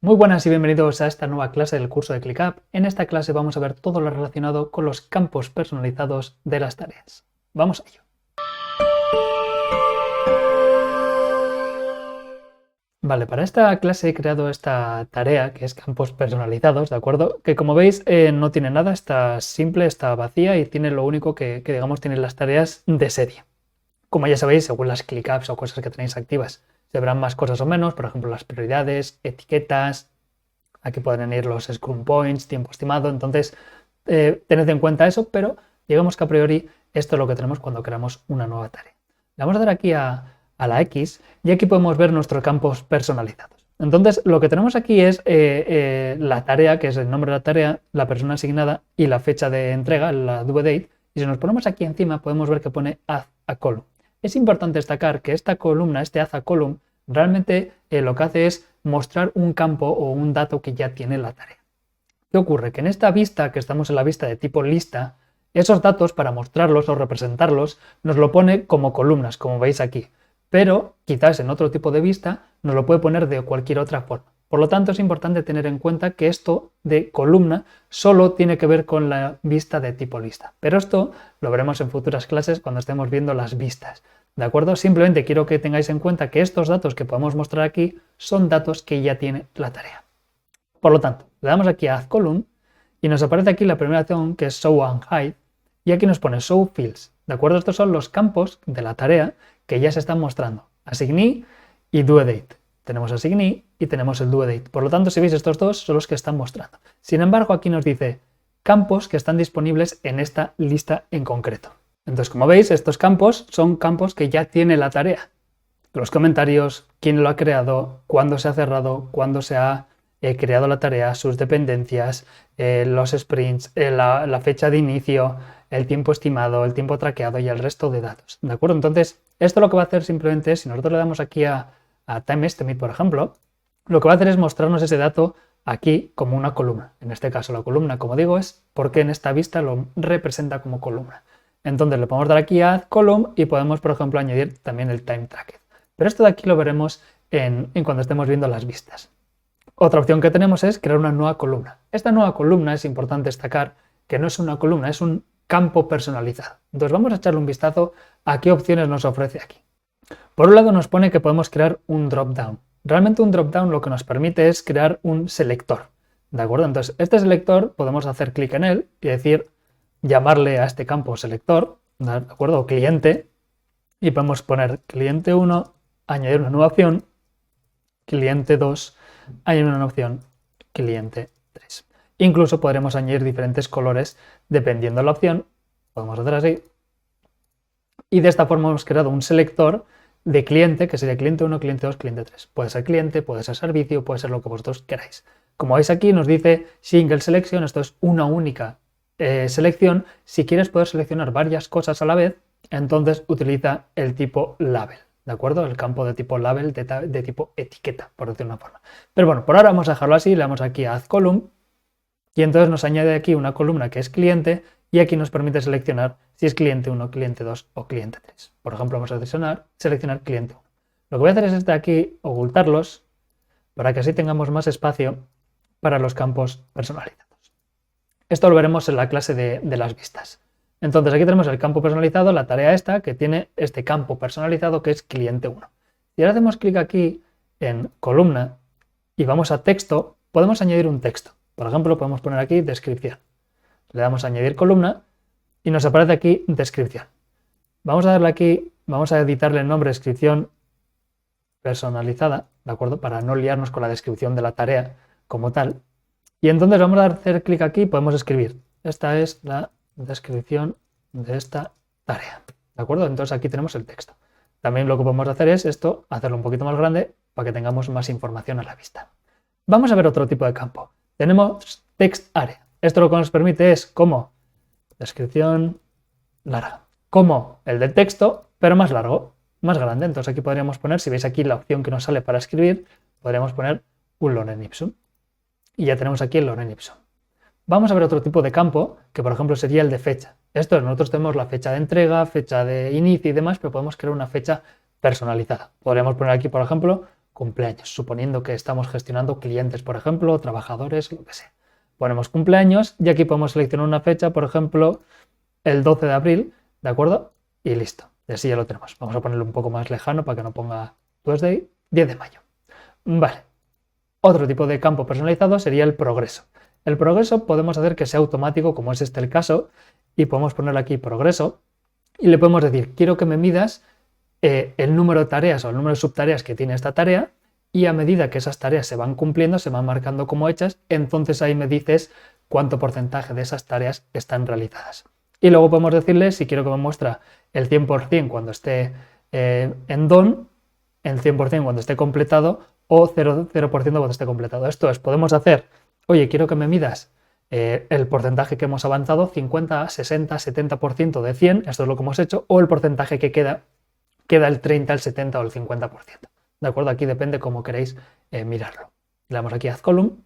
Muy buenas y bienvenidos a esta nueva clase del curso de ClickUp. En esta clase vamos a ver todo lo relacionado con los campos personalizados de las tareas. Vamos a ello. Vale, para esta clase he creado esta tarea que es campos personalizados, ¿de acuerdo? Que como veis no tiene nada, está simple, está vacía y tiene lo único que digamos tiene las tareas de serie. Como ya sabéis, según las ClickUps o cosas que tenéis activas, se verán más cosas o menos, por ejemplo las prioridades, etiquetas. Aquí pueden ir los Scrum Points, tiempo estimado, entonces tened en cuenta eso, pero digamos que a priori esto es lo que tenemos cuando creamos una nueva tarea. Le vamos a dar aquí a la X y aquí podemos ver nuestros campos personalizados. Entonces lo que tenemos aquí es la tarea, que es el nombre de la tarea, la persona asignada y la fecha de entrega, la due date, y si nos ponemos aquí encima podemos ver que pone add a column. Es importante destacar que esta columna, este add a column, realmente lo que hace es mostrar un campo o un dato que ya tiene la tarea. ¿Qué ocurre? Que en esta vista, que estamos en la vista de tipo lista, esos datos para mostrarlos o representarlos nos lo pone como columnas, como veis aquí. Pero quizás en otro tipo de vista nos lo puede poner de cualquier otra forma. Por lo tanto, es importante tener en cuenta que esto de columna solo tiene que ver con la vista de tipo lista. Pero esto lo veremos en futuras clases cuando estemos viendo las vistas. ¿De acuerdo? Simplemente quiero que tengáis en cuenta que estos datos que podemos mostrar aquí son datos que ya tiene la tarea. Por lo tanto, le damos aquí a Add Column y nos aparece aquí la primera opción que es Show and Hide y aquí nos pone Show Fields. ¿De acuerdo? Estos son los campos de la tarea que ya se están mostrando. Assignee y Due Date. Tenemos Assignee y tenemos el Due Date. Por lo tanto, si veis, estos dos son los que están mostrando. Sin embargo, aquí nos dice campos que están disponibles en esta lista en concreto. Entonces, como veis, estos campos son campos que ya tiene la tarea. Los comentarios, quién lo ha creado, cuándo se ha cerrado, cuándo se ha creado la tarea, sus dependencias, los sprints, la fecha de inicio, el tiempo estimado, el tiempo traqueado y el resto de datos. ¿De acuerdo? Entonces, esto lo que va a hacer simplemente es, si nosotros le damos aquí a Time Estimate, por ejemplo, lo que va a hacer es mostrarnos ese dato aquí como una columna. En este caso, la columna, como digo, es porque en esta vista lo representa como columna. Entonces le podemos dar aquí a Add Column y podemos, por ejemplo, añadir también el Time Tracked. Pero esto de aquí lo veremos en cuando estemos viendo las vistas. Otra opción que tenemos es crear una nueva columna. Esta nueva columna es importante destacar que no es una columna, es un campo personalizado. Entonces vamos a echarle un vistazo a qué opciones nos ofrece aquí. Por un lado nos pone que podemos crear un drop-down. Realmente un drop-down lo que nos permite es crear un selector. ¿De acuerdo? Entonces este selector podemos hacer clic en él y decir, llamarle a este campo selector, ¿de acuerdo? O cliente, y podemos poner cliente 1, añadir una nueva opción, cliente 2, añadir una nueva opción, cliente 3. Incluso podremos añadir diferentes colores dependiendo de la opción, podemos hacer así, y de esta forma hemos creado un selector de cliente, que sería cliente 1, cliente 2, cliente 3. Puede ser cliente, puede ser servicio, puede ser lo que vosotros queráis. Como veis aquí nos dice Single Selection, esto es una única selección. Si quieres poder seleccionar varias cosas a la vez, entonces utiliza el tipo label, ¿de acuerdo? El campo de tipo label de tipo etiqueta, por decirlo de una forma. Pero bueno, por ahora vamos a dejarlo así, le damos aquí a Add Column y entonces nos añade aquí una columna que es cliente y aquí nos permite seleccionar si es cliente 1, cliente 2 o cliente 3. Por ejemplo, vamos a seleccionar cliente 1. Lo que voy a hacer es desde aquí ocultarlos para que así tengamos más espacio para los campos personalizados. Esto lo veremos en la clase de las vistas. Entonces aquí tenemos el campo personalizado, la tarea esta, que tiene este campo personalizado que es cliente 1. Si ahora hacemos clic aquí en columna y vamos a texto, podemos añadir un texto. Por ejemplo, podemos poner aquí descripción. Le damos a añadir columna y nos aparece aquí descripción. Vamos a darle aquí, vamos a editarle el nombre descripción personalizada, ¿de acuerdo? Para no liarnos con la descripción de la tarea como tal. Y entonces vamos a hacer clic aquí y podemos escribir. Esta es la descripción de esta tarea, ¿de acuerdo? Entonces aquí tenemos el texto. También lo que podemos hacer es esto, hacerlo un poquito más grande para que tengamos más información a la vista. Vamos a ver otro tipo de campo. Tenemos text area. Esto lo que nos permite es como descripción larga, como el del texto, pero más largo, más grande. Entonces aquí podríamos poner, si veis aquí la opción que nos sale para escribir, podríamos poner un lorem ipsum. Y ya tenemos aquí el lorem ipsum. Vamos a ver otro tipo de campo, que por ejemplo sería el de fecha. Esto nosotros tenemos la fecha de entrega, fecha de inicio y demás, pero podemos crear una fecha personalizada. Podríamos poner aquí, por ejemplo, cumpleaños, suponiendo que estamos gestionando clientes, por ejemplo, trabajadores, lo que sea. Ponemos cumpleaños y aquí podemos seleccionar una fecha, por ejemplo, el 12 de abril, ¿de acuerdo? Y listo, y así ya lo tenemos. Vamos a ponerlo un poco más lejano para que no ponga Tuesday, 10 de mayo. Vale. Otro tipo de campo personalizado sería el progreso. El progreso podemos hacer que sea automático, como es este el caso, y podemos ponerle aquí progreso y le podemos decir, quiero que me midas el número de tareas o el número de subtareas que tiene esta tarea, y a medida que esas tareas se van cumpliendo, se van marcando como hechas, entonces ahí me dices cuánto porcentaje de esas tareas están realizadas. Y luego podemos decirle si quiero que me muestre el 100% cuando esté en done, el 100% cuando esté completado o 0% cuando esté completado. Esto es, podemos hacer, oye, quiero que me midas el porcentaje que hemos avanzado, 50, 60, 70% de 100, esto es lo que hemos hecho, o el porcentaje que queda el 30, el 70 o el 50%. ¿De acuerdo? Aquí depende cómo queréis mirarlo. Le damos aquí a Add Column.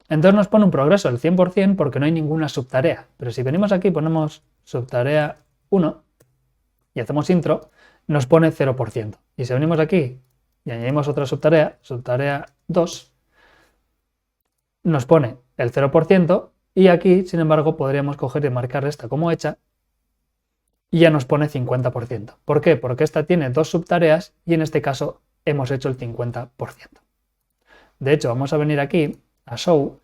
Entonces nos pone un progreso del 100% porque no hay ninguna subtarea. Pero si venimos aquí y ponemos subtarea 1 y hacemos intro, nos pone 0%. Y si venimos aquí y añadimos otra subtarea, subtarea 2, nos pone el 0%, y aquí, sin embargo, podríamos coger y marcar esta como hecha y ya nos pone 50%. ¿Por qué? Porque esta tiene dos subtareas y en este caso hemos hecho el 50%. De hecho, vamos a venir aquí a Show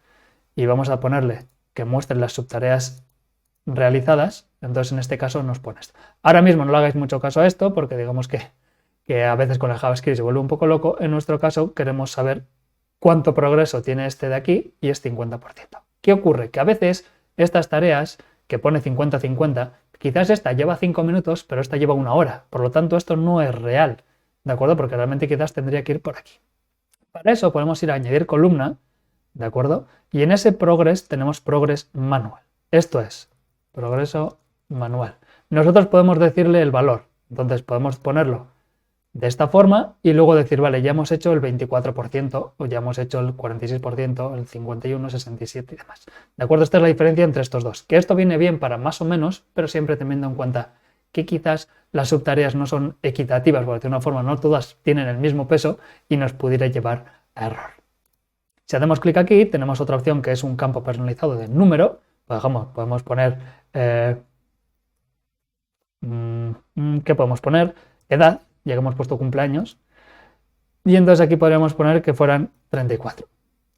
y vamos a ponerle que muestre las subtareas realizadas. Entonces, en este caso nos pone esto. Ahora mismo no le hagáis mucho caso a esto porque digamos que a veces con el JavaScript se vuelve un poco loco. En nuestro caso queremos saber cuánto progreso tiene este de aquí y es 50%. ¿Qué ocurre? Que a veces estas tareas que pone 50-50, quizás esta lleva 5 minutos, pero esta lleva 1 hora. Por lo tanto, esto no es real, ¿de acuerdo? Porque realmente quizás tendría que ir por aquí. Para eso podemos ir a añadir columna, ¿de acuerdo? Y en ese progress tenemos progress manual. Esto es, progreso manual. Nosotros podemos decirle el valor, entonces podemos ponerlo de esta forma y luego decir, vale, ya hemos hecho el 24% o ya hemos hecho el 46%, el 51%, 67% y demás. ¿De acuerdo? Esta es la diferencia entre estos dos. Que esto viene bien para más o menos, pero siempre teniendo en cuenta que quizás las subtareas no son equitativas, porque de una forma no todas tienen el mismo peso y nos pudiera llevar a error. Si hacemos clic aquí, tenemos otra opción que es un campo personalizado de número. Podemos poner, ¿qué podemos poner? Edad, ya que hemos puesto cumpleaños. Y entonces aquí podríamos poner que fueran 34.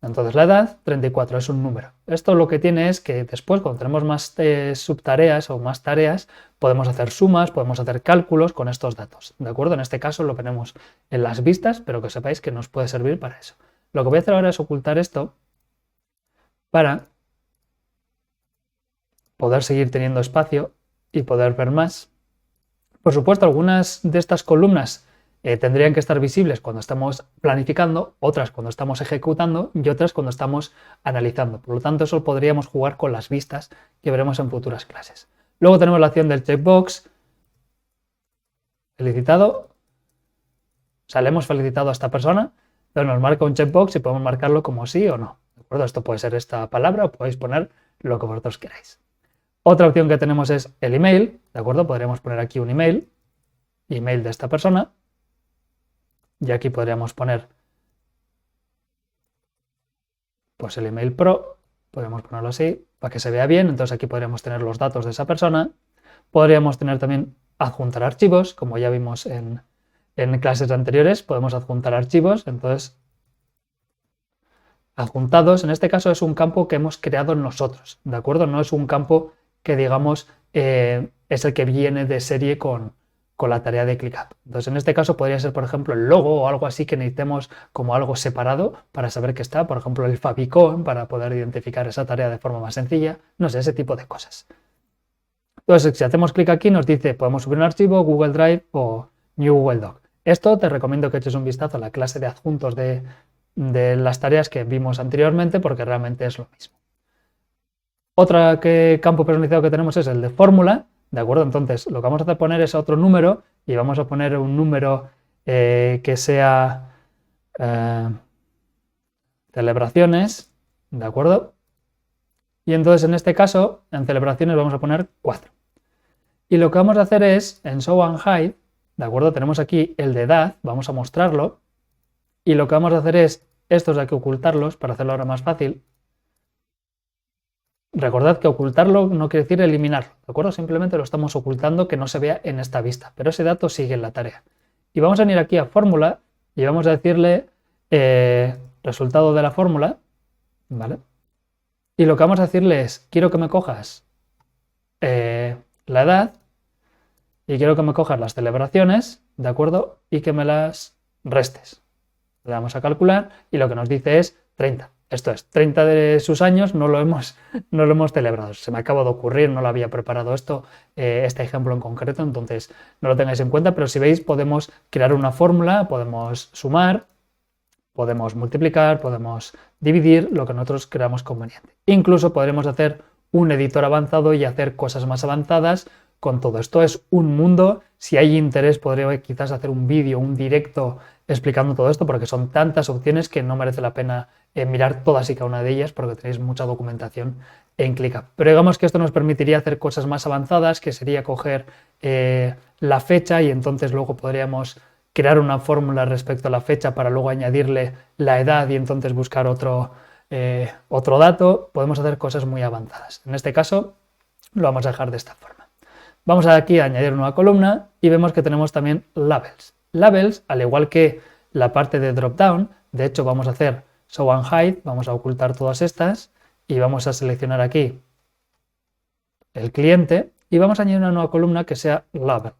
Entonces la edad, 34, es un número. Esto lo que tiene es que después, cuando tenemos más subtareas o más tareas, podemos hacer sumas, podemos hacer cálculos con estos datos. ¿De acuerdo? En este caso lo tenemos en las vistas, pero que sepáis que nos puede servir para eso. Lo que voy a hacer ahora es ocultar esto para poder seguir teniendo espacio y poder ver más. Por supuesto, algunas de estas columnas tendrían que estar visibles cuando estamos planificando, otras cuando estamos ejecutando y otras cuando estamos analizando. Por lo tanto, eso podríamos jugar con las vistas que veremos en futuras clases. Luego tenemos la opción del checkbox. Felicitado. O sea, le hemos felicitado a esta persona. Entonces nos marca un checkbox y podemos marcarlo como sí o no. ¿De acuerdo? Esto puede ser esta palabra o podéis poner lo que vosotros queráis. Otra opción que tenemos es el email, ¿de acuerdo? Podríamos poner aquí un email de esta persona, y aquí podríamos poner pues el email pro, podríamos ponerlo así para que se vea bien, entonces aquí podríamos tener los datos de esa persona, podríamos tener también adjuntar archivos, como ya vimos en clases anteriores, podemos adjuntar archivos, entonces adjuntados, en este caso es un campo que hemos creado nosotros, ¿de acuerdo? No es un campo que digamos es el que viene de serie con la tarea de ClickUp. Entonces en este caso podría ser por ejemplo el logo o algo así que necesitemos como algo separado para saber que está, por ejemplo el favicon para poder identificar esa tarea de forma más sencilla, no sé, ese tipo de cosas. Entonces si hacemos clic aquí nos dice podemos subir un archivo, Google Drive o New Google Doc. Esto te recomiendo que eches un vistazo a la clase de adjuntos de las tareas que vimos anteriormente porque realmente es lo mismo. Otro campo personalizado que tenemos es el de fórmula, ¿de acuerdo? Entonces lo que vamos a hacer poner es otro número y vamos a poner un número que sea celebraciones, ¿de acuerdo? Y entonces en este caso, en celebraciones vamos a poner 4. Y lo que vamos a hacer es, en Show and Hide, ¿de acuerdo? Tenemos aquí el de edad, vamos a mostrarlo. Y lo que vamos a hacer es, estos hay que ocultarlos para hacerlo ahora más fácil. Recordad que ocultarlo no quiere decir eliminarlo, ¿de acuerdo? Simplemente lo estamos ocultando que no se vea en esta vista, pero ese dato sigue en la tarea. Y vamos a venir aquí a fórmula y vamos a decirle resultado de la fórmula, ¿vale? Y lo que vamos a decirle es, quiero que me cojas la edad y quiero que me cojas las celebraciones, ¿de acuerdo? Y que me las restes. Le damos a calcular y lo que nos dice es 30. Esto es, 30 de sus años no lo hemos celebrado. Se me acaba de ocurrir, no lo había preparado este ejemplo en concreto, entonces no lo tengáis en cuenta, pero si veis podemos crear una fórmula, podemos sumar, podemos multiplicar, podemos dividir lo que nosotros creamos conveniente. Incluso podremos hacer un editor avanzado y hacer cosas más avanzadas con todo. Esto es un mundo. Si hay interés, podría quizás hacer un vídeo, un directo explicando todo esto, porque son tantas opciones que no merece la pena mirar todas y cada una de ellas, porque tenéis mucha documentación en ClickUp. Pero digamos que esto nos permitiría hacer cosas más avanzadas, que sería coger la fecha y entonces luego podríamos crear una fórmula respecto a la fecha para luego añadirle la edad y entonces buscar otro dato. Podemos hacer cosas muy avanzadas. En este caso lo vamos a dejar de esta forma. Vamos aquí a añadir una nueva columna y vemos que tenemos también labels. Labels, al igual que la parte de dropdown, de hecho vamos a hacer show and hide, vamos a ocultar todas estas y vamos a seleccionar aquí el cliente y vamos a añadir una nueva columna que sea label.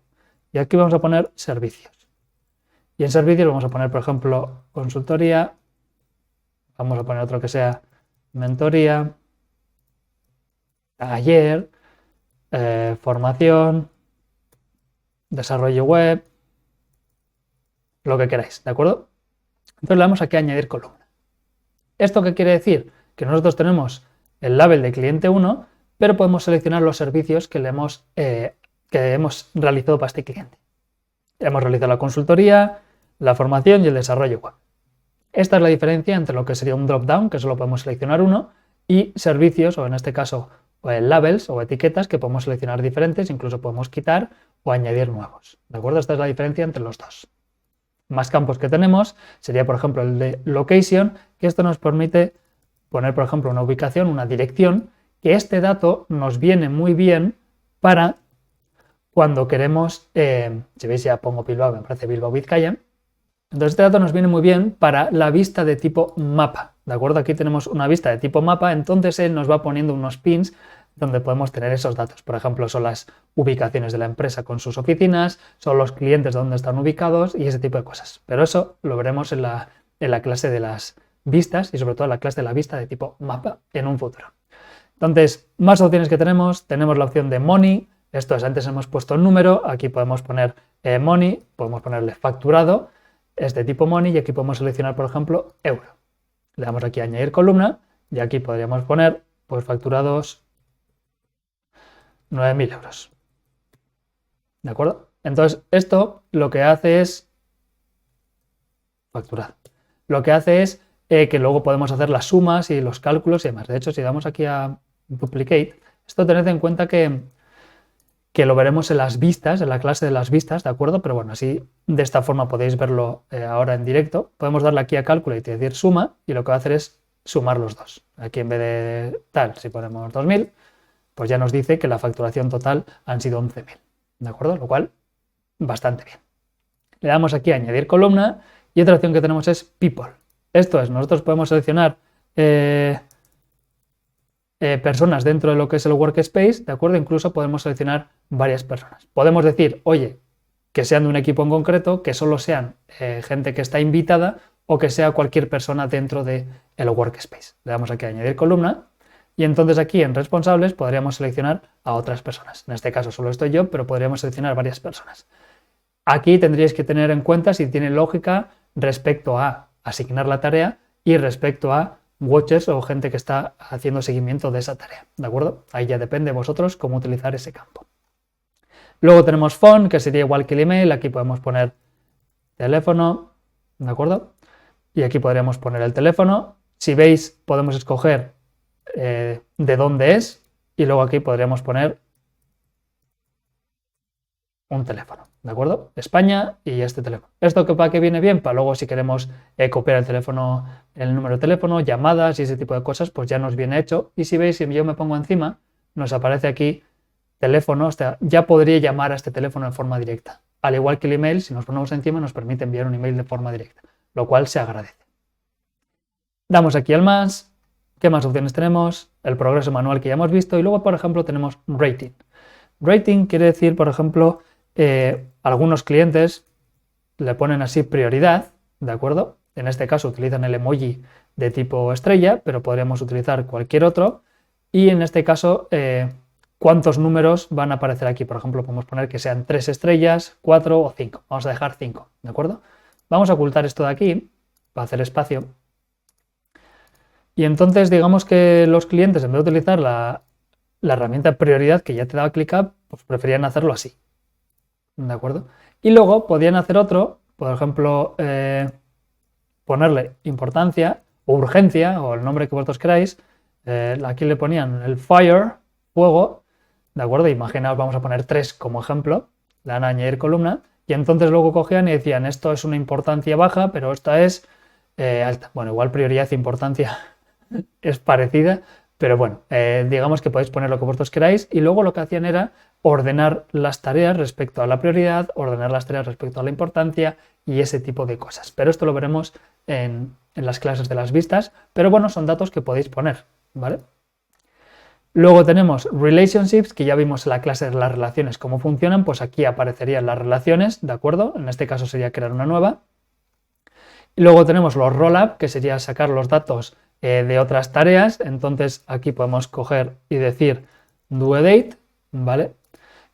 Y aquí vamos a poner servicios. Y en servicios vamos a poner, por ejemplo, consultoría, vamos a poner otro que sea mentoría, taller, formación, desarrollo web, lo que queráis, ¿de acuerdo? Entonces le damos aquí a añadir columna. ¿Esto qué quiere decir? Que nosotros tenemos el label de cliente 1, pero podemos seleccionar los servicios que hemos realizado para este cliente. Hemos realizado la consultoría, la formación y el desarrollo web. Esta es la diferencia entre lo que sería un drop-down, que solo podemos seleccionar uno, y servicios, o en este caso labels o etiquetas, que podemos seleccionar diferentes, incluso podemos quitar o añadir nuevos. ¿De acuerdo? Esta es la diferencia entre los dos. Más campos que tenemos sería, por ejemplo, el de location, que esto nos permite poner, por ejemplo, una ubicación, una dirección, que este dato nos viene muy bien para cuando queremos, si veis ya pongo Bilbao, me parece Bilbao Vizcaya. Entonces este dato nos viene muy bien para la vista de tipo mapa, ¿de acuerdo? Aquí tenemos una vista de tipo mapa, entonces él nos va poniendo unos pins donde podemos tener esos datos. Por ejemplo, son las ubicaciones de la empresa con sus oficinas, son los clientes donde están ubicados y ese tipo de cosas. Pero eso lo veremos en la clase de las vistas y sobre todo en la clase de la vista de tipo mapa en un futuro. Entonces, más opciones que tenemos la opción de money, esto es, antes hemos puesto el número, aquí podemos poner money, podemos ponerle facturado, es de tipo money y aquí podemos seleccionar, por ejemplo, euro. Le damos aquí a añadir columna y aquí podríamos poner, pues, facturados 9.000 euros. ¿De acuerdo? Entonces, esto lo que hace es facturar. Lo que hace es que luego podemos hacer las sumas y los cálculos y demás. De hecho, si damos aquí a duplicate, esto tened en cuenta que lo veremos en las vistas, en la clase de las vistas, ¿de acuerdo? Pero bueno, así de esta forma podéis verlo ahora en directo. Podemos darle aquí a calculate y decir suma y lo que va a hacer es sumar los dos. Aquí en vez de tal, si ponemos 2.000, pues ya nos dice que la facturación total han sido 11.000, ¿de acuerdo? Lo cual, bastante bien. Le damos aquí a añadir columna y otra opción que tenemos es people. Esto es, nosotros podemos seleccionar personas dentro de lo que es el workspace, ¿de acuerdo? Incluso podemos seleccionar varias personas. Podemos decir, oye, que sean de un equipo en concreto, que solo sean gente que está invitada o que sea cualquier persona dentro del workspace. Le damos aquí a añadir columna y entonces aquí en responsables podríamos seleccionar a otras personas. En este caso solo estoy yo, pero podríamos seleccionar varias personas. Aquí tendríais que tener en cuenta si tiene lógica respecto a asignar la tarea y respecto a watchers o gente que está haciendo seguimiento de esa tarea, ¿de acuerdo? Ahí ya depende de vosotros cómo utilizar ese campo. Luego tenemos phone, que sería igual que el email, aquí podemos poner teléfono, ¿de acuerdo? Y aquí podríamos poner el teléfono. Si veis, podemos escoger de dónde es y luego aquí podríamos poner un teléfono, ¿de acuerdo? España y este teléfono. ¿Esto para qué viene bien? Para luego si queremos copiar el teléfono, el número de teléfono, llamadas y ese tipo de cosas, pues ya nos viene hecho. Y si veis, si yo me pongo encima, nos aparece aquí teléfono, o sea, ya podría llamar a este teléfono de forma directa. Al igual que el email, si nos ponemos encima, nos permite enviar un email de forma directa, lo cual se agradece. Damos aquí al más. ¿Qué más opciones tenemos? El progreso manual que ya hemos visto y luego, por ejemplo, tenemos rating. Rating quiere decir, por ejemplo, algunos clientes le ponen así prioridad, ¿de acuerdo? En este caso utilizan el emoji de tipo estrella, pero podríamos utilizar cualquier otro. Y en este caso, ¿cuántos números van a aparecer aquí? Por ejemplo, podemos poner que sean 3 estrellas, 4 o 5. Vamos a dejar 5, ¿de acuerdo? Vamos a ocultar esto de aquí para hacer espacio. Y entonces digamos que los clientes, en vez de utilizar la herramienta prioridad que ya te daba ClickUp, pues preferían hacerlo así, ¿de acuerdo? Y luego podían hacer otro, por ejemplo, ponerle importancia o urgencia o el nombre que vosotros queráis. Aquí le ponían el fire, fuego, ¿de acuerdo? Imaginaos, vamos a poner 3 como ejemplo, le van a añadir columna y entonces luego cogían y decían esto es una importancia baja, pero esta es alta. Bueno, igual prioridad e importancia es parecida, pero bueno, digamos que podéis poner lo que vosotros queráis y luego lo que hacían era ordenar las tareas respecto a la prioridad, ordenar las tareas respecto a la importancia y ese tipo de cosas. Pero esto lo veremos en las clases de las vistas, pero bueno, son datos que podéis poner, ¿vale? Luego tenemos relationships, que ya vimos en la clase de las relaciones cómo funcionan, pues aquí aparecerían las relaciones, ¿de acuerdo? En este caso sería crear una nueva. Y luego tenemos los rollup, que sería sacar los datos de otras tareas, entonces aquí podemos coger y decir due date, ¿vale?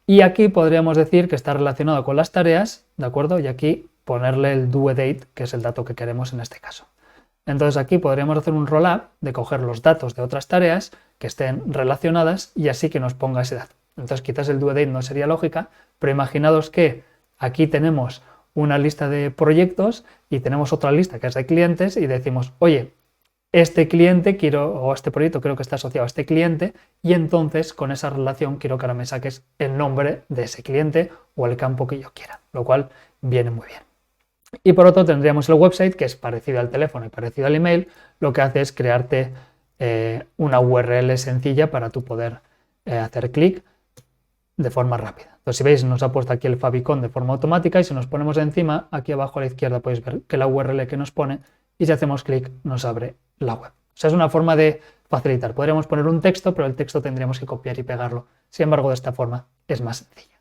Y aquí podríamos decir que está relacionado con las tareas, ¿de acuerdo? Y aquí ponerle el due date, que es el dato que queremos en este caso. Entonces aquí podríamos hacer un rollup de coger los datos de otras tareas que estén relacionadas y así que nos ponga ese dato. Entonces quizás el due date no sería lógica, pero imaginaos que aquí tenemos una lista de proyectos y tenemos otra lista que es de clientes y decimos, oye, este cliente quiero, o este proyecto creo que está asociado a este cliente y entonces con esa relación quiero que ahora me saques el nombre de ese cliente o el campo que yo quiera, lo cual viene muy bien. Y por otro tendríamos el website, que es parecido al teléfono y parecido al email, lo que hace es crearte una URL sencilla para tú poder hacer clic de forma rápida. Entonces, si veis, nos ha puesto aquí el favicon de forma automática y si nos ponemos encima, aquí abajo a la izquierda podéis ver que la URL que nos pone y si hacemos clic nos abre la web. O sea, es una forma de facilitar. Podríamos poner un texto, pero el texto tendríamos que copiar y pegarlo. Sin embargo, de esta forma es más sencilla.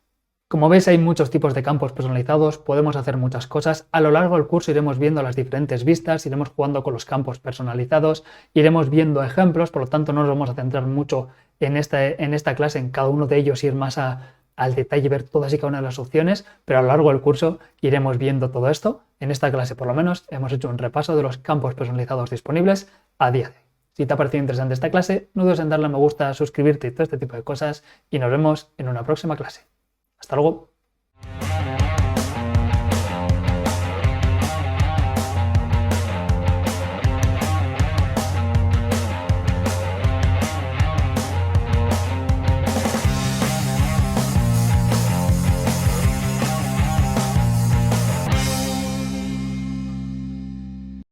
Como veis, hay muchos tipos de campos personalizados, podemos hacer muchas cosas. A lo largo del curso iremos viendo las diferentes vistas, iremos jugando con los campos personalizados, iremos viendo ejemplos, por lo tanto no nos vamos a centrar mucho en esta clase, en cada uno de ellos, ir más al detalle, ver todas y cada una de las opciones, pero a lo largo del curso iremos viendo todo esto. En esta clase, por lo menos, hemos hecho un repaso de los campos personalizados disponibles a día de hoy. Si te ha parecido interesante esta clase, no dudes en darle a me gusta, suscribirte y todo este tipo de cosas, y nos vemos en una próxima clase. Hasta luego.